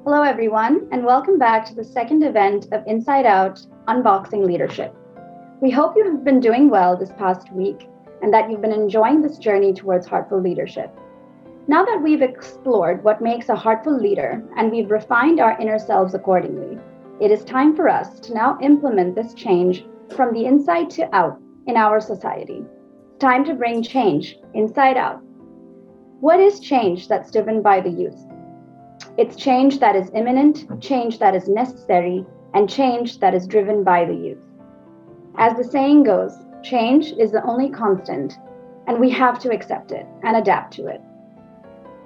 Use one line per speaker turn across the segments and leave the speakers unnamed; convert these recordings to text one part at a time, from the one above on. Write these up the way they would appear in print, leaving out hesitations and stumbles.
Hello, everyone, and welcome back to the second event of Inside Out Unboxing Leadership. We hope you have been doing well this past week and that you've been enjoying this journey towards heartful leadership. Now that we've explored what makes a heartful leader and we've refined our inner selves accordingly, it is time for us to now implement this change from the inside to out in our society. It's time to bring change inside out. What is change that's driven by the youth? It's change that is imminent, change that is necessary, and change that is driven by the youth. As the saying goes, change is the only constant, and we have to accept it and adapt to it.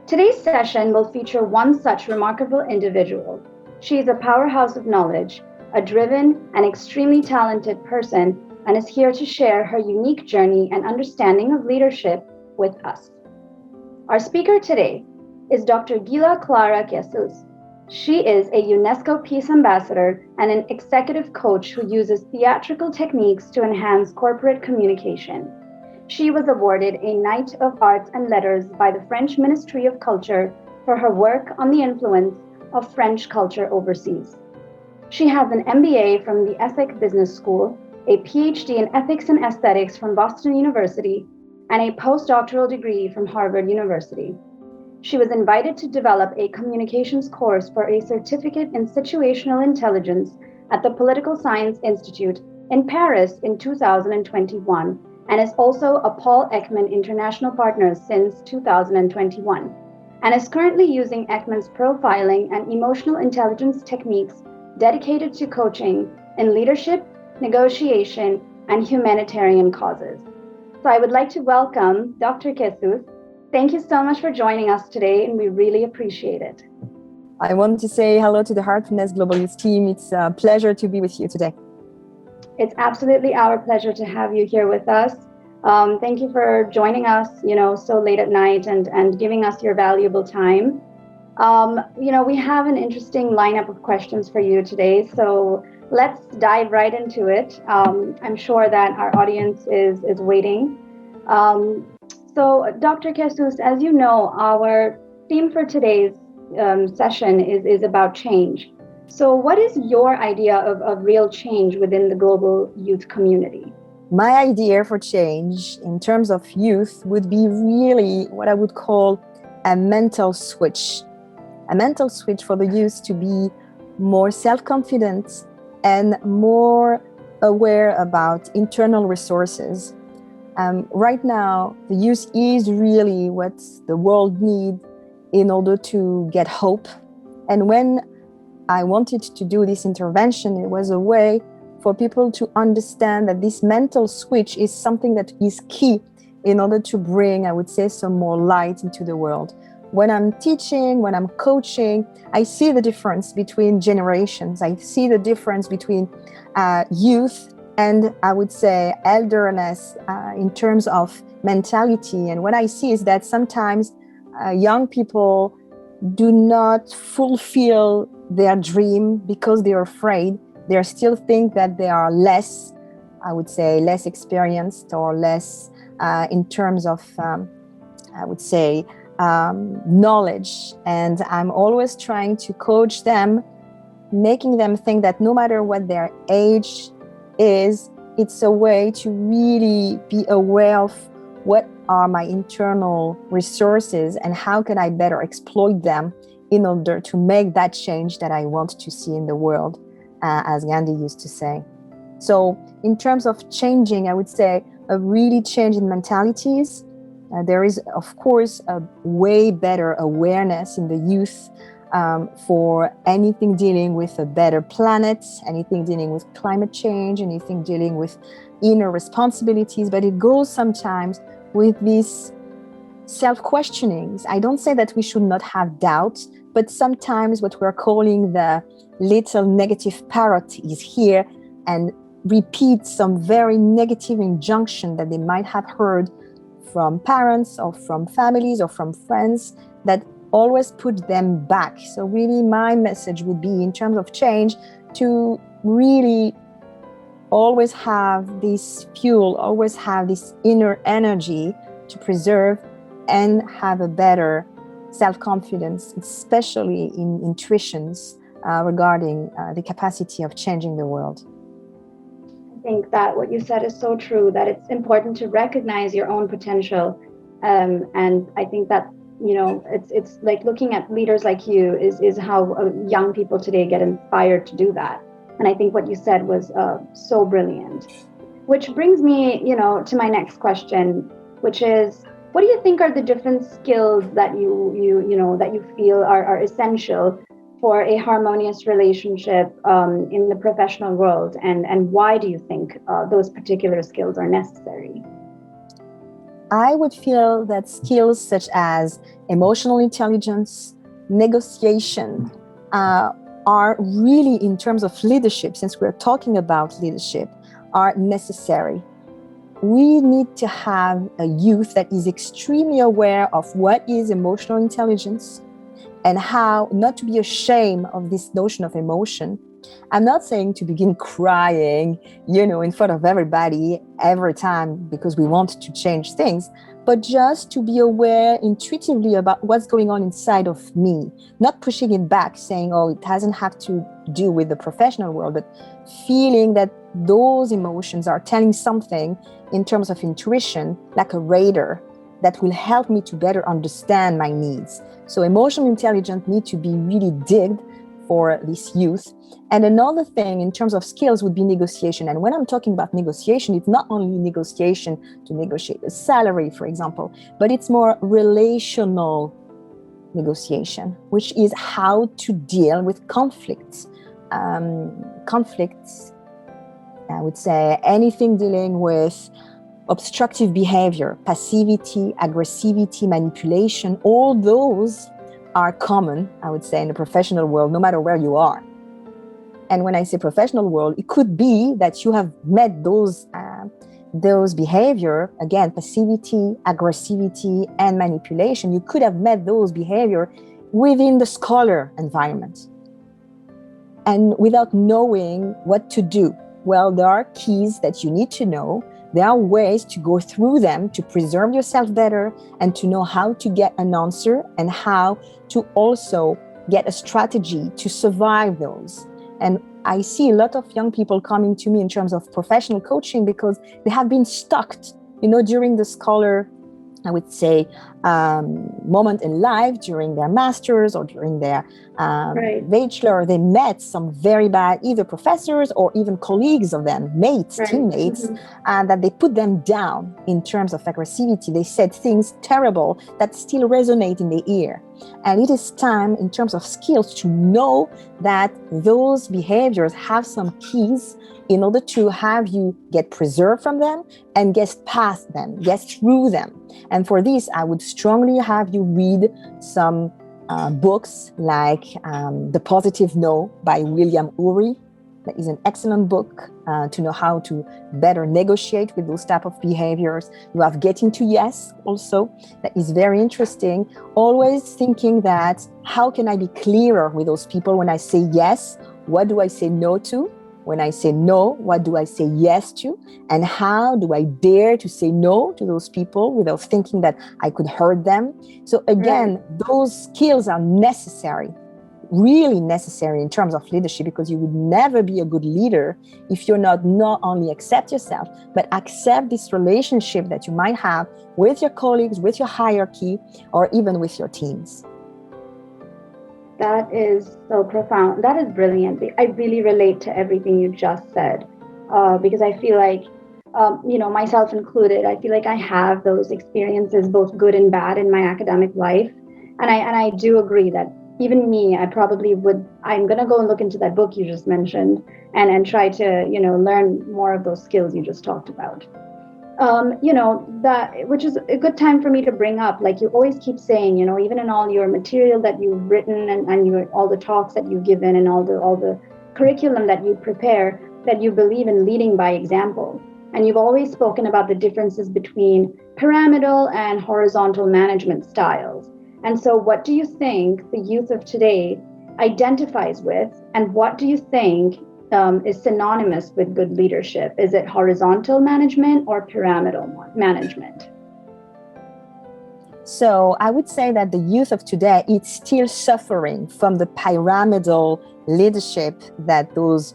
Today's session will feature one such remarkable individual. She is a powerhouse of knowledge, a driven and extremely talented person, and is here to share her unique journey and understanding of leadership with us. Our speaker today is Dr. Guila Clara Kessous. She is a UNESCO Peace Ambassador and an executive coach who uses theatrical techniques to enhance corporate communication. She was awarded a Knight of Arts and Letters by the French Ministry of Culture for her work on the influence of French culture overseas. She has an MBA from the Essex Business School, a PhD in Ethics and Aesthetics from Boston University, and a postdoctoral degree from Harvard University. She was invited to develop a communications course for a certificate in situational intelligence at the Political Science Institute in Paris in 2021 and is also a Paul Ekman International Partner since 2021 and is currently using Ekman's profiling and emotional intelligence techniques dedicated to coaching in leadership, negotiation, and humanitarian causes. So I would like to welcome Dr. Kessous. Thank you so much for joining us today, and we really appreciate it.
I want to say hello to the Heartfulness Global Youth team. It's a pleasure to be with you today.
It's absolutely our pleasure to have you here with us. Thank you for joining us, so late at night and giving us your valuable time. We have an interesting lineup of questions for you today, so let's dive right into it. I'm sure that our audience is waiting. So, Dr. Kessous, as you know, our theme for today's session is about change. So what is your idea of real change within the global youth community?
My idea for change in terms of youth would be really what I would call a mental switch. A mental switch for the youth to be more self-confident and more aware about internal resources. Right now, the youth is really what the world needs in order to get hope. And when I wanted to do this intervention, it was a way for people to understand that this mental switch is something that is key in order to bring, I would say, some more light into the world. When I'm teaching, when I'm coaching, I see the difference between generations. I see the difference between youth and I would say elderness in terms of mentality. And what I see is that sometimes young people do not fulfill their dream because they're afraid. They still think that they are less, I would say, less experienced or less in terms of, I would say, knowledge. And I'm always trying to coach them, making them think that no matter what their age is, it's a way to really be aware of what are my internal resources and how can I better exploit them in order to make that change that I want to see in the world, as Gandhi used to say. So in terms of changing, I would say a really change in mentalities. There is, of course, a way better awareness in the youth for anything dealing with a better planet, anything dealing with climate change, anything dealing with inner responsibilities, but it goes sometimes with these self-questionings. I don't say that we should not have doubts, but sometimes what we're calling the little negative parrot is here and repeat some very negative injunction that they might have heard from parents or from families or from friends that always put them back. So really my message would be in terms of change to really always have this fuel, always have this inner energy to preserve and have a better self-confidence, especially in intuitions regarding the capacity of changing the world.
I think that what you said is so true, that it's important to recognize your own potential. And I think that, it's like looking at leaders like you is how young people today get inspired to do that. And I think what you said was so brilliant. Which brings me, to my next question, which is, what do you think are the different skills that you feel are essential for a harmonious relationship in the professional world, and why do you think those particular skills are necessary?
I would feel that skills such as emotional intelligence, negotiation, are really, in terms of leadership, since we're talking about leadership, are necessary. We need to have a youth that is extremely aware of what is emotional intelligence and how not to be ashamed of this notion of emotion. I'm not saying to begin crying, in front of everybody every time because we want to change things, but just to be aware intuitively about what's going on inside of me, not pushing it back, saying, oh, it doesn't have to do with the professional world, but feeling that those emotions are telling something in terms of intuition, like a radar that will help me to better understand my needs. So emotional intelligence need to be really digged for this youth. And another thing in terms of skills would be negotiation. And when I'm talking about negotiation, it's not only negotiation to negotiate a salary, for example, but it's more relational negotiation, which is how to deal with conflicts. Conflicts, I would say anything dealing with obstructive behavior, passivity, aggressivity, manipulation, all those are common, I would say, in the professional world, no matter where you are. And when I say professional world, it could be that you have met those behavior, again, passivity, aggressivity, and manipulation. You could have met those behavior within the scholar environment. And without knowing what to do, well, there are keys that you need to know. There are ways to go through them to preserve yourself better and to know how to get an answer and how to also get a strategy to survive those. And I see a lot of young people coming to me in terms of professional coaching because they have been stuck, during the scholar, I would say, moment in life, during their masters or during their bachelor. They met some very bad either professors or even colleagues of them, mates, teammates, and that they put them down in terms of aggressivity. They said things terrible that still resonate in the ear. And it is time, in terms of skills, to know that those behaviors have some keys in order to have you get preserved from them and get past them, get through them. And for this, I would strongly have you read some books like The Positive No by William Ury. That is an excellent book to know how to better negotiate with those type of behaviors. You have Getting to Yes also. That is very interesting. Always thinking that how can I be clearer with those people when I say yes? What do I say no to? When I say no, what do I say yes to? And how do I dare to say no to those people without thinking that I could hurt them? So again, those skills are necessary, really necessary in terms of leadership, because you would never be a good leader if you're not only accept yourself, but accept this relationship that you might have with your colleagues, with your hierarchy, or even with your teams.
That is so profound. That is brilliant. I really relate to everything you just said, because I feel like, myself included, I feel like I have those experiences, both good and bad, in my academic life. And I do agree that even me, I'm going to go and look into that book you just mentioned and try to, learn more of those skills you just talked about. That, which is a good time for me to bring up, like you always keep saying, even in all your material that you've written and all the talks that you've given and all the curriculum that you prepare, that you believe in leading by example. And you've always spoken about the differences between pyramidal and horizontal management styles. And so what do you think the youth of today identifies with, and what do you think is synonymous with good leadership? Is it horizontal management or pyramidal management?
So I would say that the youth of today is still suffering from the pyramidal leadership that those,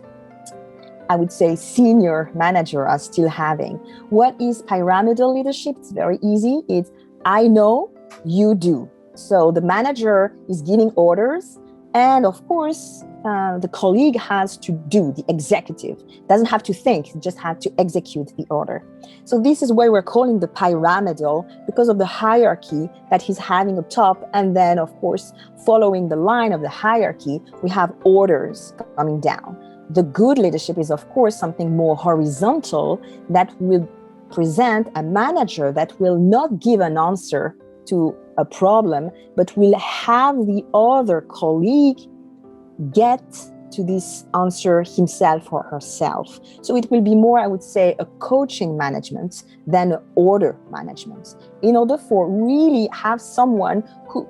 I would say, senior managers are still having. What is pyramidal leadership? It's very easy. It's I know, you do. So the manager is giving orders, and of course, the colleague has to do, the executive doesn't have to think, just have to execute the order. So this is why we're calling the pyramidal, because of the hierarchy that he's having up top. And then, of course, following the line of the hierarchy, we have orders coming down. The good leadership is, of course, something more horizontal that will present a manager that will not give an answer to a problem, but will have the other colleague get to this answer himself or herself. So it will be more, I would say, a coaching management than an order management, in order for really have someone who,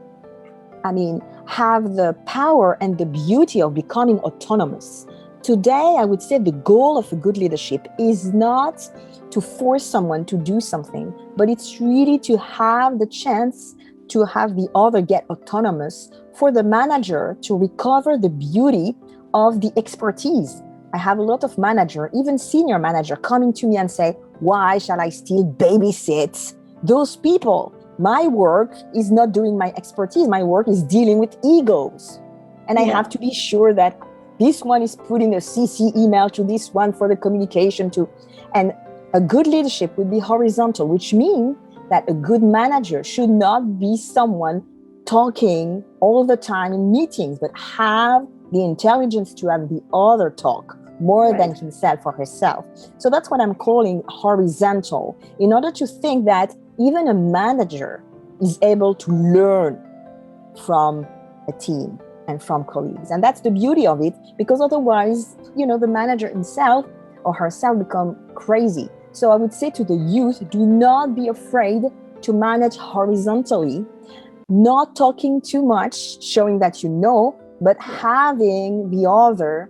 have the power and the beauty of becoming autonomous. Today, I would say the goal of a good leadership is not to force someone to do something, but it's really to have the chance to have the other get autonomous, for the manager to recover the beauty of the expertise. I have a lot of manager, even senior manager, coming to me and say, why shall I still babysit those people? My work is not doing my expertise. My work is dealing with egos. And I have to be sure that this one is putting a CC email to this one for the communication to, and a good leadership would be horizontal, which means that a good manager should not be someone talking all the time in meetings, but have the intelligence to have the other talk more than himself or herself. So that's what I'm calling horizontal, in order to think that even a manager is able to learn from a team and from colleagues. And that's the beauty of it, because otherwise, the manager himself or herself become crazy. So I would say to the youth, do not be afraid to manage horizontally, not talking too much, showing that you know, but having the other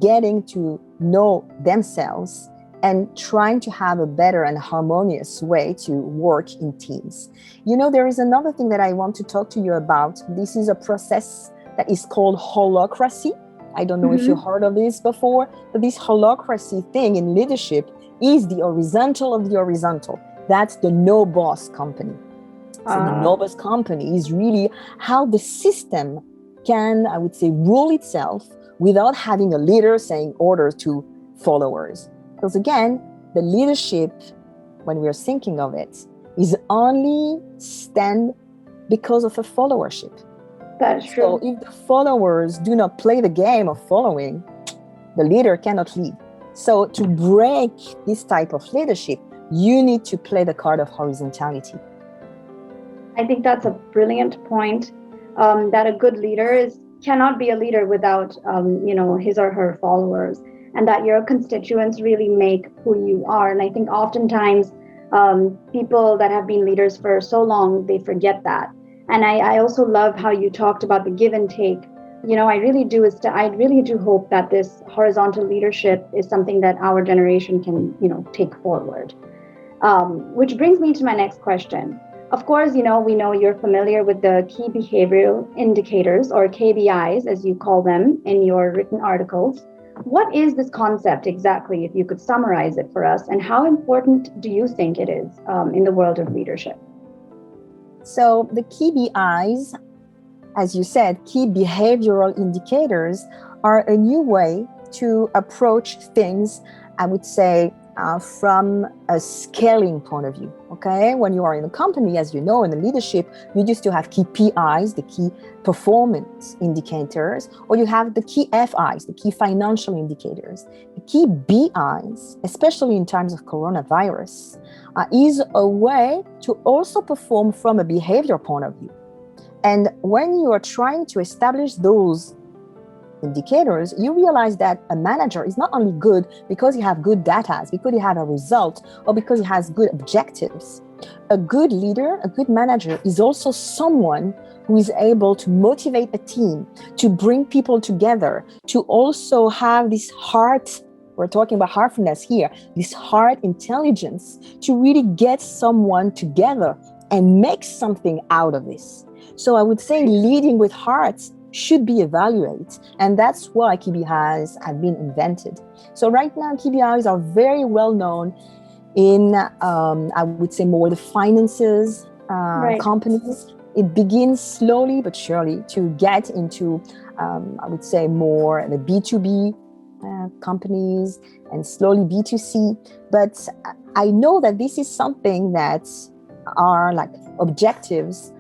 getting to know themselves and trying to have a better and harmonious way to work in teams. There is another thing that I want to talk to you about. This is a process that is called holacracy. I don't know if you heard of this before, but this holacracy thing in leadership is the horizontal of the horizontal. That's the no boss company. So the no boss company is really how the system can, I would say, rule itself without having a leader saying orders to followers. Because again, the leadership, when we are thinking of it, is only stand because of a followership.
That is true.
So if the followers do not play the game of following, the leader cannot lead. So to break this type of leadership, you need to play the card of horizontality.
I think that's a brilliant point, that a good leader cannot be a leader without, his or her followers, and that your constituents really make who you are. And I think oftentimes people that have been leaders for so long, they forget that. And I also love how you talked about the give and take. I really do hope that this horizontal leadership is something that our generation can, take forward. Which brings me to my next question. Of course, we know you're familiar with the key behavioral indicators, or KBIs, as you call them in your written articles. What is this concept exactly, if you could summarize it for us, and how important do you think it is in the world of leadership?
So the KBIs, as you said, key behavioral indicators, are a new way to approach things, I would say, from a scaling point of view. Okay, when you are in a company, as you know, in the leadership, you used to have key PIs, the key performance indicators, or you have the key FIs, the key financial indicators. The key BIs, especially in times of coronavirus, is a way to also perform from a behavior point of view. And when you are trying to establish those indicators, you realize that a manager is not only good because he has good data, because he has a result, or because he has good objectives. A good leader, a good manager, is also someone who is able to motivate a team, to bring people together, to also have this heart, we're talking about heartfulness here, this heart intelligence, to really get someone together and make something out of this. So I would say leading with heart should be evaluated, and that's why KPIs have been invented. So right now, KPIs are very well known in, I would say, more the finances companies. It begins slowly but surely to get into, I would say, more the B2B companies and slowly B2C. But I know that this is something that are like objectives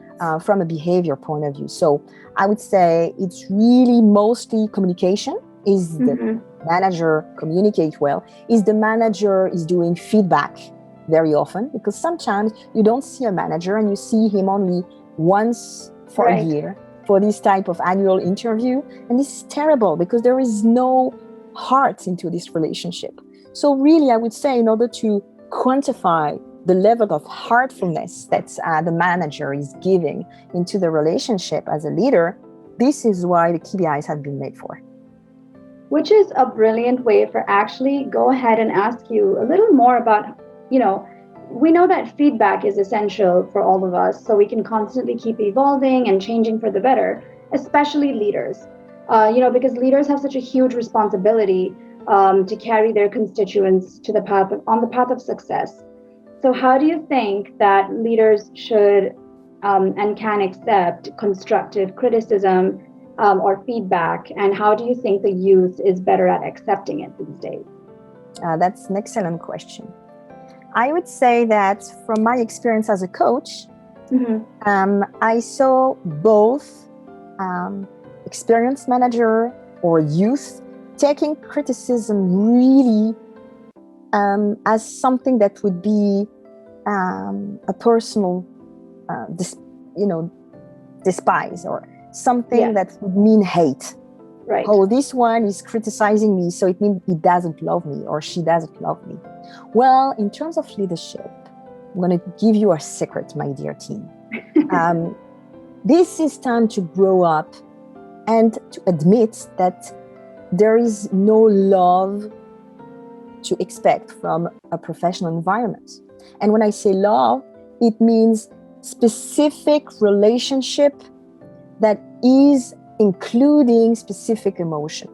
from a behavior point of view. So I would say it's really mostly communication. Is the manager communicate well? Is the manager is doing feedback very often? Because sometimes you don't see a manager and you see him only once for a year for this type of annual interview. And this is terrible because there is no heart into this relationship. So really, I would say in order to quantify the level of heartfulness that the manager is giving into the relationship as a leader, this is why the KPIs have been made for.
Which is a brilliant way for actually go ahead and ask you a little more about, we know that feedback is essential for all of us, so we can constantly keep evolving and changing for the better, especially leaders, because leaders have such a huge responsibility to carry their constituents to on the path of success. So how do you think that leaders should and can accept constructive criticism or feedback, and how do you think the youth is better at accepting it these days?
That's an excellent question. I would say that from my experience as a coach, I saw both experienced manager or youth taking criticism really as something that would be a personal, despise, or something that would mean hate.
Right.
Oh, this one is criticizing me, so it means he doesn't love me or she doesn't love me. Well, in terms of leadership, I'm going to give you a secret, my dear team. This is time to grow up and to admit that there is no love to expect from a professional environment. And when I say love, it means specific relationship that is including specific emotion.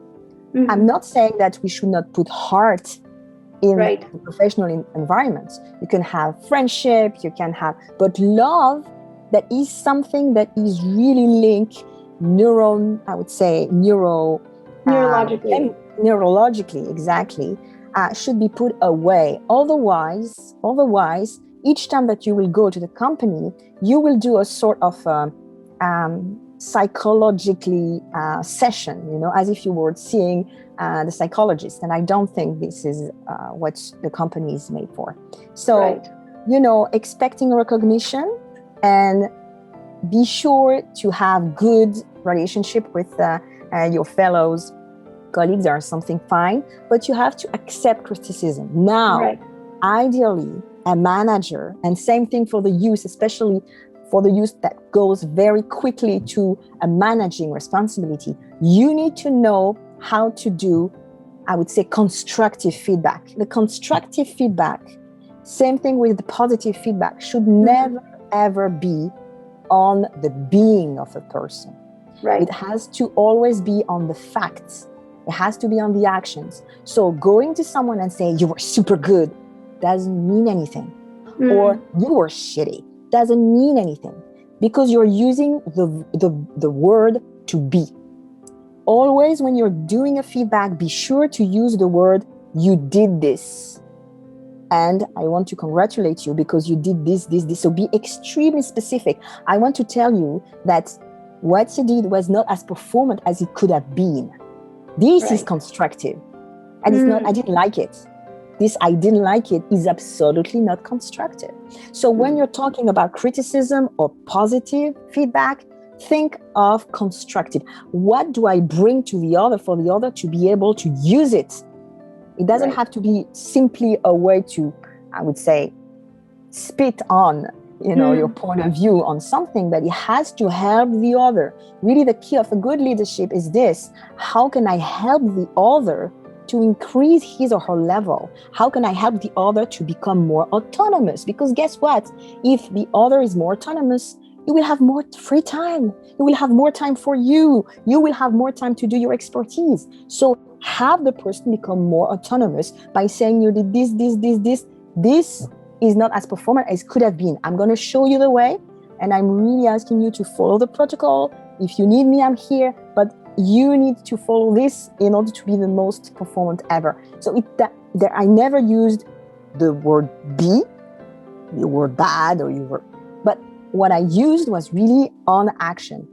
I'm not saying that we should not put heart in the professional environment. You can have friendship, but love, that is something that is really linked neurologically, exactly, should be put away. Otherwise, each time that you will go to the company, you will do a sort of psychologically session, as if you were seeing the psychologist. And I don't think this is what the company is made for. So, expecting recognition and be sure to have good relationship with your fellows colleagues are something fine, but you have to accept criticism. Now, ideally, a manager, and same thing for the youth, especially for the youth that goes very quickly to a managing responsibility, you need to know how to do, I would say, constructive feedback. The constructive feedback, same thing with the positive feedback, should never, ever be on the being of a person. It has to always be on the facts. It has to be on the actions. So going to someone and saying, you were super good, doesn't mean anything. Or you were shitty, doesn't mean anything, because you're using the word to be. Always when you're doing a feedback, be sure to use the word, you did this. And I want to congratulate you because you did this. So be extremely specific. I want to tell you that what you did was not as performant as it could have been. This is constructive. And it's not, I didn't like it. This I didn't like it is absolutely not constructive. So when you're talking about criticism or positive feedback, think of constructive. What do I bring to the other for the other to be able to use it? It doesn't have to be simply a way to, I would say, spit on, your point of view on something, but it has to help the other. Really, the key of a good leadership is this: how can I help the other to increase his or her level? How can I help the other to become more autonomous? Because guess what? If the other is more autonomous, you will have more free time. You will have more time for you. You will have more time to do your expertise. So have the person become more autonomous by saying you did this, this, this, this. This is not as performant as could have been. I'm going to show you the way, and I'm really asking you to follow the protocol. If you need me, I'm here, but you need to follow this in order to be the most performant ever. So I never used the word be, you were bad or you were, but what I used was really on action.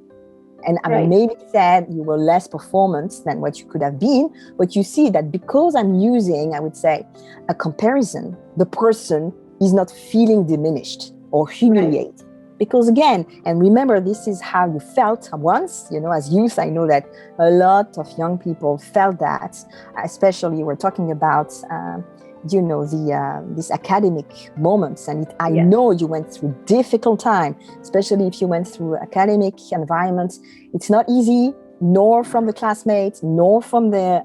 And I maybe said you were less performant than what you could have been, but you see that because I'm using, I would say, a comparison, the person is not feeling diminished or humiliated. Right. Because again, and remember, this is how you felt once, as youth. I know that a lot of young people felt that, especially we're talking about, these academic moments. And I know you went through difficult time, especially if you went through academic environments. It's not easy, nor from the classmates, nor from the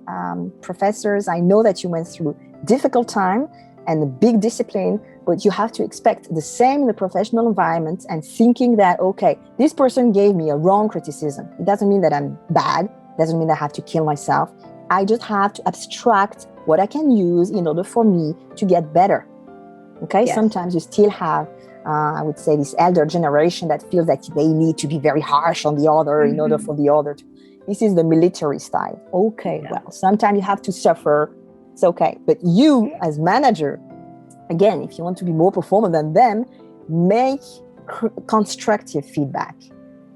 professors. I know that you went through difficult time and a big discipline, but you have to expect the same in the professional environment and thinking that, okay, this person gave me a wrong criticism. It doesn't mean that I'm bad. It doesn't mean that I have to kill myself. I just have to abstract what I can use in order for me to get better. Okay, sometimes you still have, I would say, this elder generation that feels that they need to be very harsh on the other in order for the other to. This is the military style. Okay, well, sometimes you have to suffer. It's okay. But you, as manager, again, if you want to be more performant than them, make constructive feedback.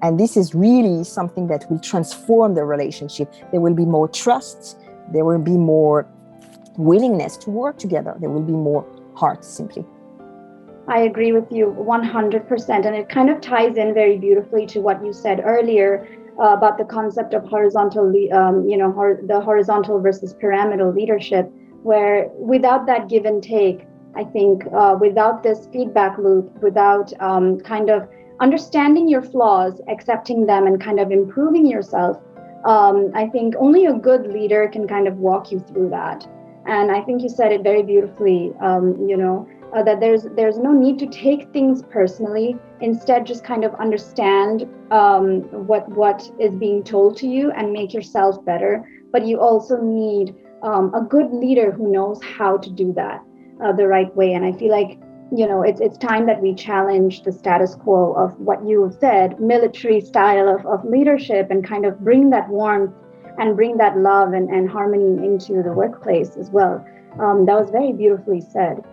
And this is really something that will transform the relationship. There will be more trust. There will be more willingness to work together. There will be more heart, simply.
I agree with you 100%. And it kind of ties in very beautifully to what you said earlier about the concept of horizontal, the horizontal versus pyramidal leadership, where without that give and take, I think without this feedback loop, without kind of understanding your flaws, accepting them, and kind of improving yourself, I think only a good leader can kind of walk you through that. And I think you said it very beautifully, that there's no need to take things personally. Instead, just kind of understand what is being told to you and make yourself better. But you also need a good leader who knows how to do that the right way. And I feel like, it's time that we challenge the status quo of what you said, military style of leadership, and kind of bring that warmth and bring that love and harmony into the workplace as well. That was very beautifully said,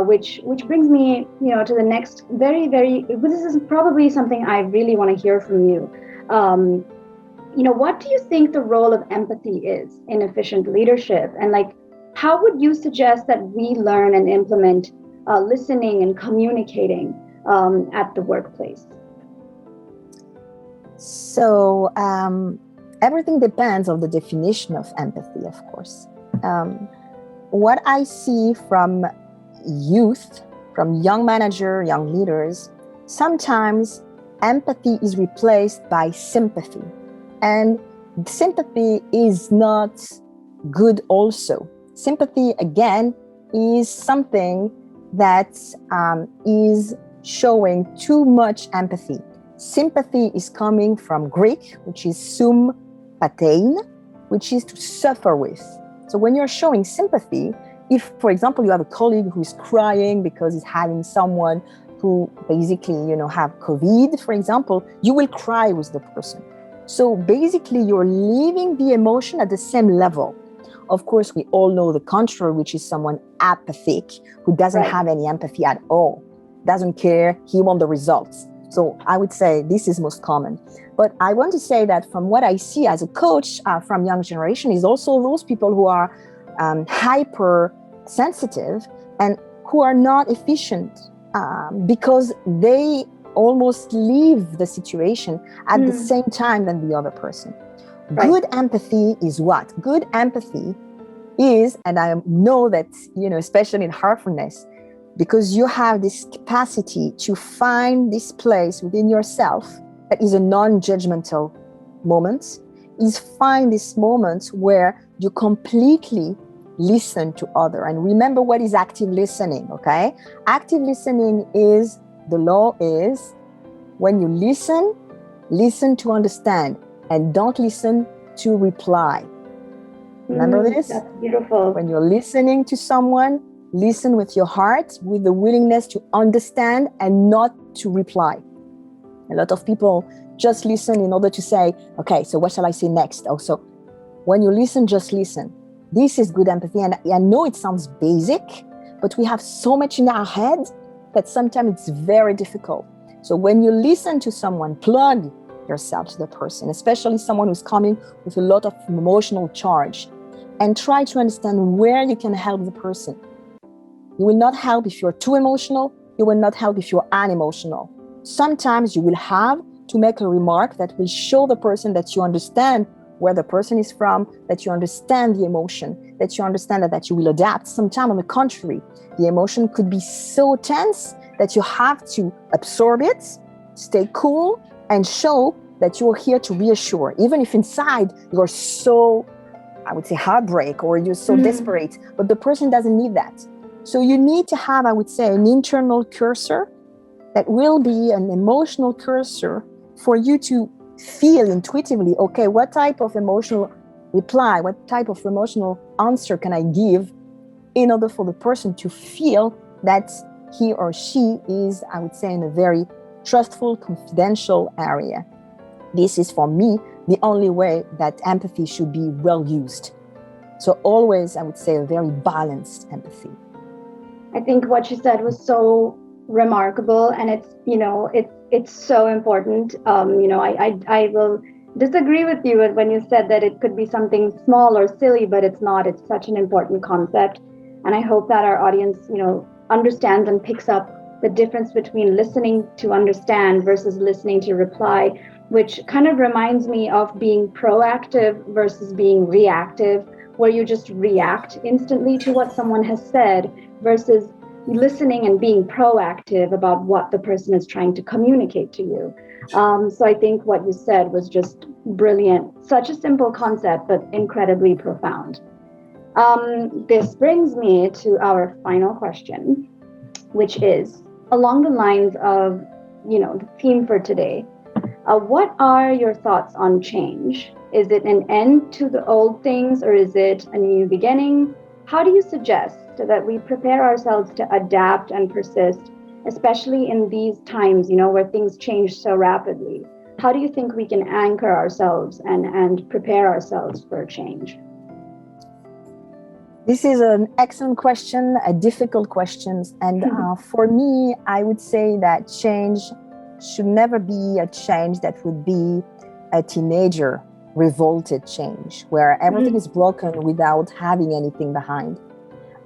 which brings me, to the next this is probably something I really want to hear from you. What do you think the role of empathy is in efficient leadership? And how would you suggest that we learn and implement listening and communicating at the workplace?
So everything depends on the definition of empathy, of course. What I see from youth, from young managers, young leaders, sometimes empathy is replaced by sympathy. And sympathy is not good also. Sympathy, again, is something that is showing too much empathy. Sympathy is coming from Greek, which is sympathein, which is to suffer with. So when you're showing sympathy, if, for example, you have a colleague who's crying because he's having someone who basically, have COVID, for example, you will cry with the person. So basically, you're leaving the emotion at the same level. Of course, we all know the contrary, which is someone apathic, who doesn't have any empathy at all, doesn't care, he wants the results. So I would say this is most common. But I want to say that from what I see as a coach from young generation is also those people who are hyper sensitive and who are not efficient because they almost leave the situation at the same time than the other person. Right. Good empathy is what? Good empathy is, and I know that, especially in Heartfulness, because you have this capacity to find this place within yourself that is a non-judgmental moment, is find this moment where you completely listen to other. And remember what is active listening, okay? Active listening is, the law is, when you listen, listen to understand, and don't listen to reply. Remember this?
That's beautiful.
When you're listening to someone, listen with your heart, with the willingness to understand and not to reply. A lot of people just listen in order to say, okay, so what shall I say next? Also, when you listen, just listen. This is good empathy. And I know it sounds basic, but we have so much in our head that sometimes it's very difficult. So when you listen to someone, plug yourself to the person, especially someone who's coming with a lot of emotional charge, and try to understand where you can help the person. You will not help if you're too emotional. You will not help if you're unemotional. Sometimes you will have to make a remark that will show the person that you understand where the person is from, that you understand the emotion, that you understand that you will adapt. Sometimes, on the contrary, the emotion could be so tense that you have to absorb it, stay cool, and show that you're here to reassure, even if inside you're so, I would say, heartbreak, or you're so desperate, but the person doesn't need that. So you need to have, I would say, an internal cursor that will be an emotional cursor for you to feel intuitively, okay, what type of emotional reply, what type of emotional answer can I give in order for the person to feel that he or she is, I would say, in a very trustful, confidential area. This is, for me, the only way that empathy should be well used. So always, I would say, a very balanced empathy.
I think what you said was so remarkable, and it's so important. I will disagree with you when you said that it could be something small or silly, but it's not. It's such an important concept, and I hope that our audience, understands and picks up the difference between listening to understand versus listening to reply, which kind of reminds me of being proactive versus being reactive, where you just react instantly to what someone has said, versus listening and being proactive about what the person is trying to communicate to you. So I think what you said was just brilliant. Such a simple concept, but incredibly profound. This brings me to our final question, which is along the lines of, the theme for today. What are your thoughts on change? Is it an end to the old things, or is it a new beginning? How do you suggest that we prepare ourselves to adapt and persist, especially in these times, where things change so rapidly? How do you think we can anchor ourselves and prepare ourselves for change?
This is an excellent question, a difficult question. And for me, I would say that change should never be a change that would be a teenager revolted change, where everything is broken without having anything behind.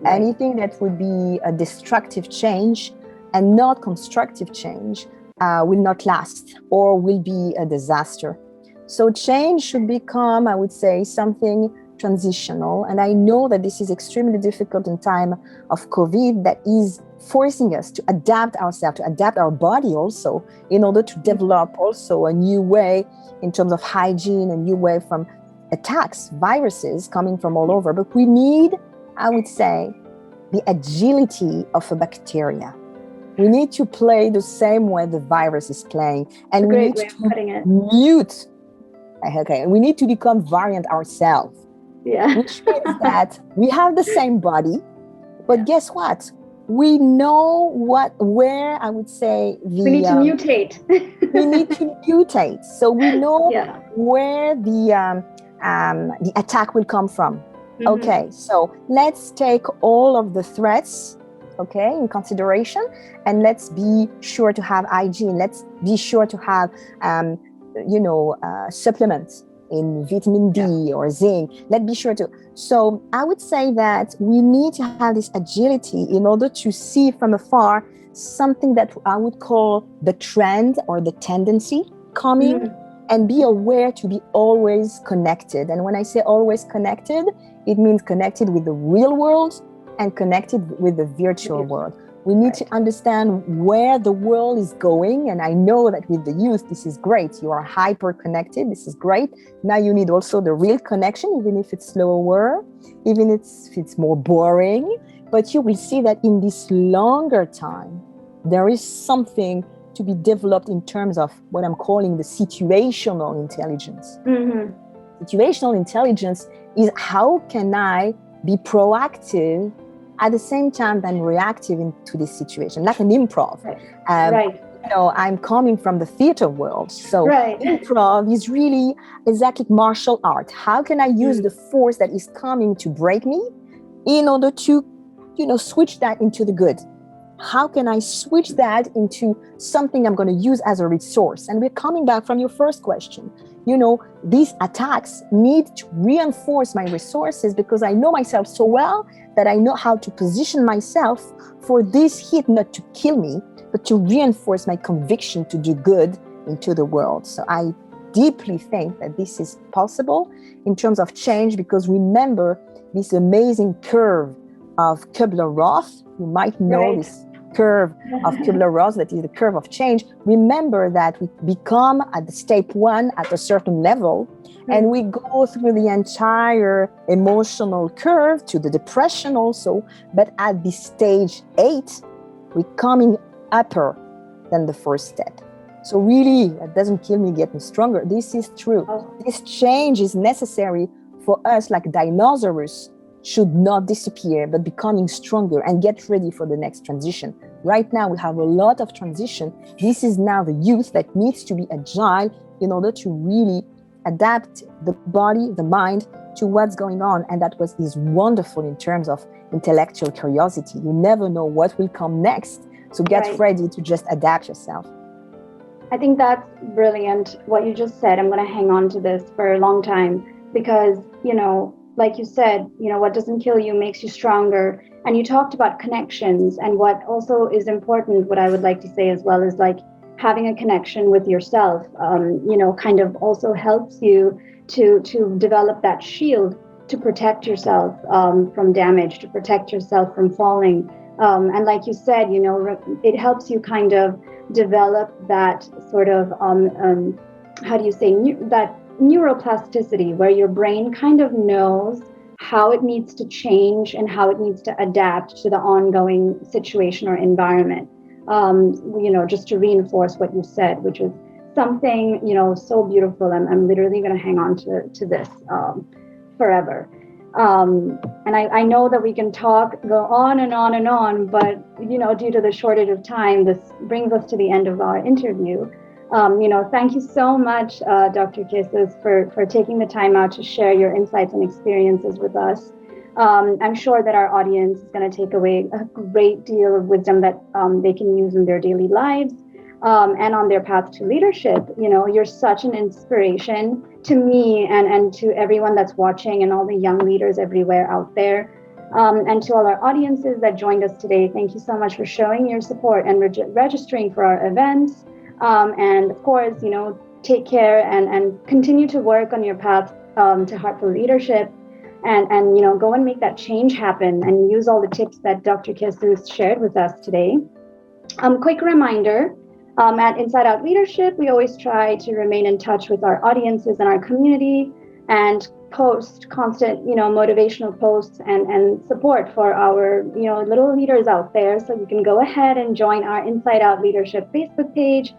Right. Anything that would be a destructive change and not constructive change will not last or will be a disaster. So change should become, I would say, something transitional. And I know that this is extremely difficult in time of COVID, that is forcing us to adapt ourselves, to adapt our body also, in order to develop also a new way in terms of hygiene, a new way from attacks, viruses coming from all over. But we need, I would say, the agility of a bacteria. We need to play the same way the virus is playing. And we need to mute. Okay, we need to become variant ourselves. Yeah. Which means that we have the same body, but guess what? We know where I would say
we need to mutate.
We need to mutate. So we know where the attack will come from. Mm-hmm. Okay, so let's take all of the threats, in consideration, and let's be sure to have hygiene. Let's be sure to have, supplements in vitamin D or zinc. Let's be sure to. So I would say that we need to have this agility in order to see from afar something that I would call the trend or the tendency coming, and be aware to be always connected. And when I say always connected, it means connected with the real world and connected with the virtual world. We need to understand where the world is going. And I know that with the youth, this is great. You are hyper connected. This is great. Now you need also the real connection, even if it's slower, even if it's more boring. But you will see that in this longer time, there is something to be developed in terms of what I'm calling the situational intelligence.
Mm-hmm.
Situational intelligence is how can I be proactive at the same time than reactive into this situation, like an improv.
Right.
You know, I'm coming from the theater world. So
right.
improv is really exactly martial art. How can I use the force that is coming to break me in order to, you know, switch that into the good? How can I switch that into something I'm going to use as a resource? And we're coming back from your first question. You know, these attacks need to reinforce my resources because I know myself so well that I know how to position myself for this hit not to kill me, but to reinforce my conviction to do good into the world. So I deeply think that this is possible in terms of change, because remember this amazing curve of Kubler-Ross. You might know this curve of Kubler-Ross, that is the curve of change. Remember that we become at the step 1 at a certain level, and we go through the entire emotional curve to the depression also, but at the stage 8, we're coming upper than the first step. So really, that doesn't kill me getting stronger. This is true. This change is necessary for us, like dinosaurs should not disappear, but becoming stronger and get ready for the next transition. Right now, we have a lot of transition. This is now the youth that needs to be agile in order to really adapt the body, the mind to what's going on. And that is wonderful in terms of intellectual curiosity. You never know what will come next. So get ready to just adapt yourself.
I think that's brilliant, what you just said. I'm going to hang on to this for a long time because, you know, like you said, you know, what doesn't kill you makes you stronger. And you talked about connections, and what also is important, what I would like to say as well, is like having a connection with yourself, you know, kind of also helps you to develop that shield to protect yourself from damage, to protect yourself from falling. And like you said, you know, it helps you kind of develop that sort of, how do you say, that neuroplasticity, where your brain kind of knows how it needs to change and how it needs to adapt to the ongoing situation or environment. You know, just to reinforce what you said, which is something, you know, so beautiful. I'm literally going to hang on to this forever. And I know that we can go on and on and on, but, you know, due to the shortage of time, this brings us to the end of our interview. You know, thank you so much, Dr. Kessous, for taking the time out to share your insights and experiences with us. I'm sure that our audience is going to take away a great deal of wisdom that they can use in their daily lives and on their path to leadership. You know, you're such an inspiration to me and to everyone that's watching, and all the young leaders everywhere out there. And to all our audiences that joined us today, thank you so much for showing your support and registering for our events. And of course, you know, take care and continue to work on your path to heartful leadership, and you know, go and make that change happen and use all the tips that Dr. Kessous shared with us today. Quick reminder, at Inside Out Leadership, we always try to remain in touch with our audiences and our community and post constant, you know, motivational posts and support for our, you know, little leaders out there. So you can go ahead and join our Inside Out Leadership Facebook page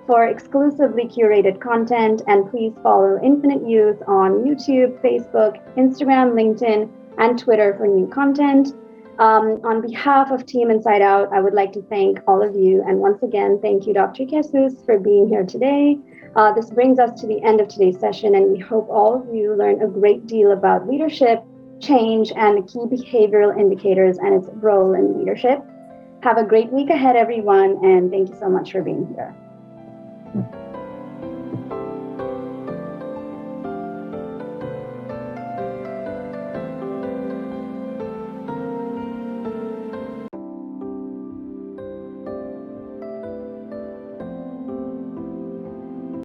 for exclusively curated content, and please follow Infinite Youth on YouTube, Facebook, Instagram, LinkedIn, and Twitter for new content. On behalf of Team Inside Out, I would like to thank all of you, and once again, thank you, Dr. Kessous, for being here today. This brings us to the end of today's session, and we hope all of you learn a great deal about leadership, change, and the key behavioral indicators and its role in leadership. Have a great week ahead, everyone, and thank you so much for being here.